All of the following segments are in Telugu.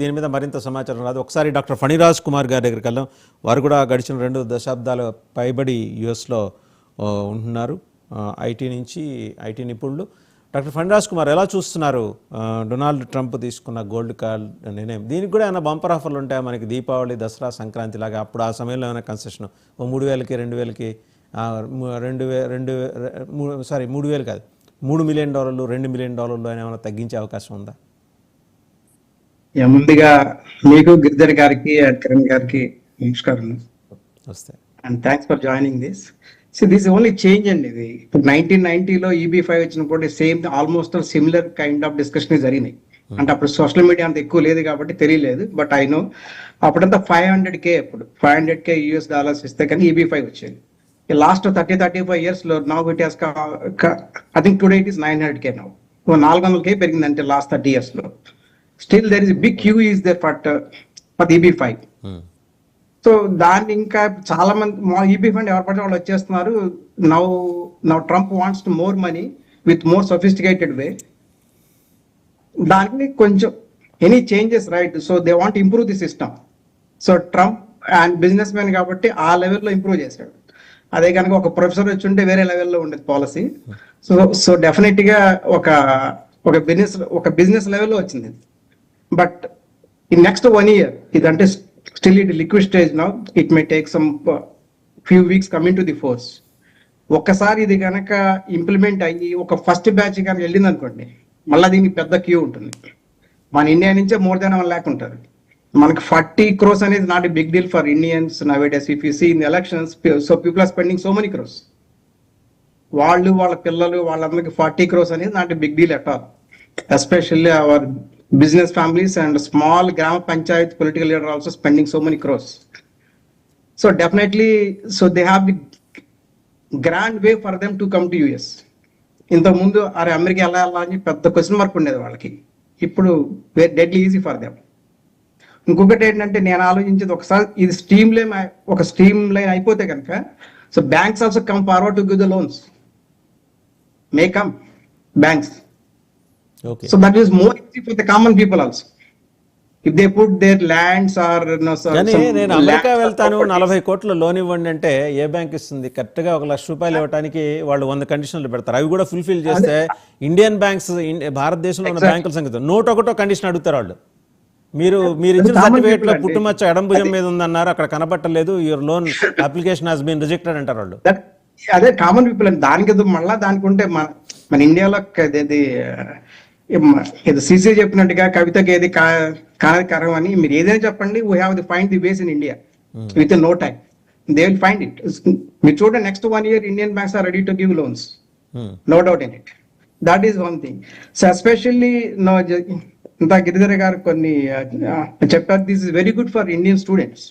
దీని మీద మరింత సమాచారం రాదు. ఒకసారి డాక్టర్ ఫణిరాజ్ కుమార్ గారి దగ్గరికి వెళ్దాం. వారు కూడా గడిచిన 2 దశాబ్దాల పైబడి యుఎస్లో ఉంటున్నారు. ఐటీ నిపుణులు. డాక్టర్ ఫణిరాజ్ కుమార్, ఎలా చూస్తున్నారు డొనాల్డ్ ట్రంప్ తీసుకున్న గోల్డ్ కార్డ్ నిర్ణయం? దీనికి కూడా ఏమైనా బంపర్ ఆఫర్లు ఉంటాయా మనకి? దీపావళి, దసరా, సంక్రాంతి లాగా అప్పుడు ఆ సమయంలో ఏమైనా కన్సెషన్ 3,000కి 2,000కి 3,000 కాదు, $3 మిలియన్, $2 మిలియన్ ఏమైనా తగ్గించే అవకాశం ఉందా? ముందుగా మీకు గిరిధర్ గారికి అండ్ కిరణ్ గారికి నమస్కారం and thanks for joining this. So this only change అండి. ఇది 1990లో EB-5 వచ్చినప్పుడు same almost similar kind of discussion జరిగినాయి. అంటే అప్పుడు సోషల్ మీడియా అంత ఎక్కువ లేదు కాబట్టి తెలియలేదు. బట్ ఐ నో అప్పుడంతా 500K అప్పుడు 500K US ఇస్తే కానీ EB-5 వచ్చేది. లాస్ట్ 35 years లో now it has I think today it is 900K now. 400K పెరిగిందంటే లాస్ట్ 30 years లో. Still there is a big queue is there for the EB-5. So దాన్ని ఇంకా చాలా మంది EB-5 ఎవరు పడితే వాళ్ళు వచ్చేస్తున్నారు. Now Trump wants to more money with more sophisticated way. దానికి కొంచెం any changes right. So they want improve the system. So Trump and businessman కాబట్టి ఆ లెవెల్లో ఇంప్రూవ్ చేశాడు. అదే కనుక ఒక ప్రొఫెసర్ వచ్చి ఉంటే వేరే లెవెల్లో ఉండేది పాలసీ. సో డెఫినెట్ గా ఒక బిజినెస్ లెవెల్లో వచ్చింది. బట్ ఇన్ నెక్స్ట్ 1 year ఇదంటే still it liquid stage now. It may take some few weeks coming to the force. ఒక్కసారి ఇది కనుక ఇంప్లిమెంట్ అయ్యి ఒక ఫస్ట్ బ్యాచ్ కనుక వెళ్ళింది అనుకోండి, మళ్ళీ దీనికి పెద్ద క్యూ ఉంటుంది. మన ఇండియా నుంచే more than 1 lakh ఉంటారు. మనకి 40 crores అనేది not a big deal for Indians nowadays. If you see in elections, so people are spending so many crores. వాళ్ళ పిల్లలు వాళ్ళందరికి 40 crores అనేది not a big deal at all. Especially our business families and small gram panchayat political leader also spending so many crores. So definitely, so they have the grand way for them to come to US. ఇంత ముందు అరే అమెరికా ఎలా అని పెద్ద క్వశ్చన్ మార్క్ ఉండేది వాళ్ళకి. ఇప్పుడు డెడ్లీ ఈజీ ఫర్ దెమ్. ఇంకొకటి ఏంటంటే నేను ఆలోచించేది, ఒకసారి ఇది స్ట్రీమ్ లైన్ అయిపోతే కనుక, so banks also come forward to give the loans. May come banks. Okay. So that is more easy for the common people also. If they put their lands or నేను అమెరికా వెళ్తాను 40 కోట్లు లోన్ ఇవ్వండి అంటే ఏ బ్యాంక్ ఇస్తుంది? కరెక్ట్గా ₹1,00,000 ఇవ్వడానికి వాళ్ళు 100 కండిషన్లు పెడతారు. అవి కూడా ఫుల్ఫిల్ చేస్తే ఇండియన్ బ్యాంక్స్, భారతదేశంలో ఉన్న బ్యాంకుల సంగతి ఒకటో కండిషన్ అడుగుతారు వాళ్ళు. మీరు ఇచ్చిన సర్టిఫికేట్ లో పుట్టుమచ్చ ఎడం భుజం మీద ఉందన్నారు, అక్కడ కనబట్టలేదు, your loan application has been rejected అంటారు వాళ్ళు. అదే కామన్ పీపుల్ అని. దానికి మళ్ళా దానికి ఉంటే మన ఇండియాలో ఇది సీసీ చెప్పినట్టుగా కవితకి ఏది కారణం అని మీరు ఏదైనా చెప్పండి, we have the find the ways in India with no time. They will find it. మీరు చూడండి, next 1 year Indian banks are ready to give loans, no doubt in it. That is one thing. So especially ఇంత గిరిధర్ గారు కొన్ని చెప్పారు, this is very good for Indian students.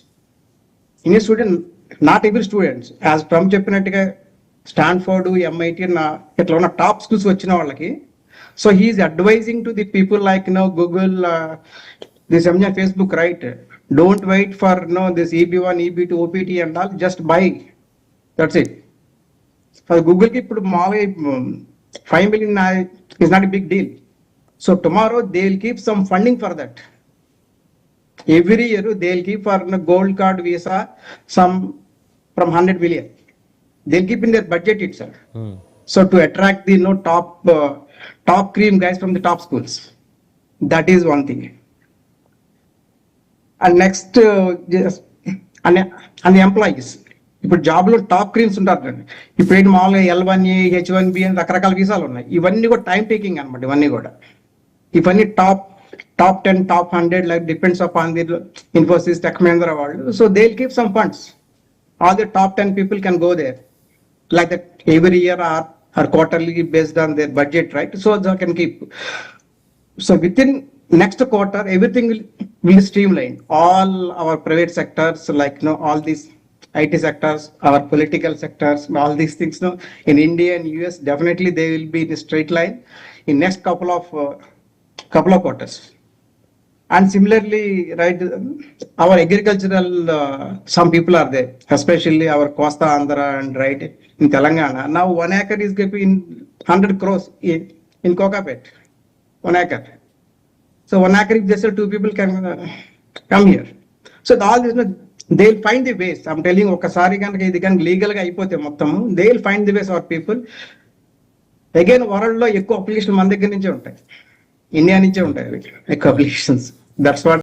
Not every students, as Trump చెప్పినట్టుగా స్టాన్ఫోర్డ్, MIT ఇట్లా ఉన్న టాప్ స్కూల్స్ వచ్చిన వాళ్ళకి. So he is advising to the people like Google, this Facebook, right? Don't wait for this EB-1, EB-2, OPT and all. Just buy. That's it. For Google, ఇప్పుడు మామూలుగా 5 million is not a big deal. So tomorrow they will keep some funding for that. Every year they will keep for gold card, visa, some from 100 million. They'll keep in their budget itself. So to attract the top cream guys from the top schools. That is one thing. And next, and the employees. ఇప్పుడు జాబ్ లో టాప్ క్రీమ్స్ ఉంటారు. ఇప్పుడు ఏంటి మామూలుగా L1A, H1B అని రకరకాల వీసాలు ఉన్నాయి. ఇవన్నీ కూడా టైం టేకింగ్ అనమాట. ఇవన్నీ top 10, top 100 like depends upon the Infosys, Tech Mahindra వాళ్ళు. So they'll keep some funds. All the top 10 people can go there like that every year or quarterly based on their budget, right? So they can keep. So within next quarter, everything will streamline. All our private sectors, like all these IT sectors, our political sectors, all these things. In India and US, definitely they will be in a straight line in next couple of quarters. And similarly, right, our agricultural, some people are there, especially our Costa Andhra and right in Telangana. Now 1 acre is getting 100 crores in Kokapet, 1 acre. So 1 acre if they sell, 2 people can come here. So all this, they'll find the ways. I'm telling you, ఒకసారి కనుక ఇది కనుక లీగల్ గా అయిపోతే మొత్తము, they'll find the ways for people. Again world లో ఎక్కువ అప్లికేషన్ మన దగ్గర నుంచే ఉంటాయి, ఇండియా నుంచే ఉంటాయి ఎక్కువ అప్లికేషన్స్. That's what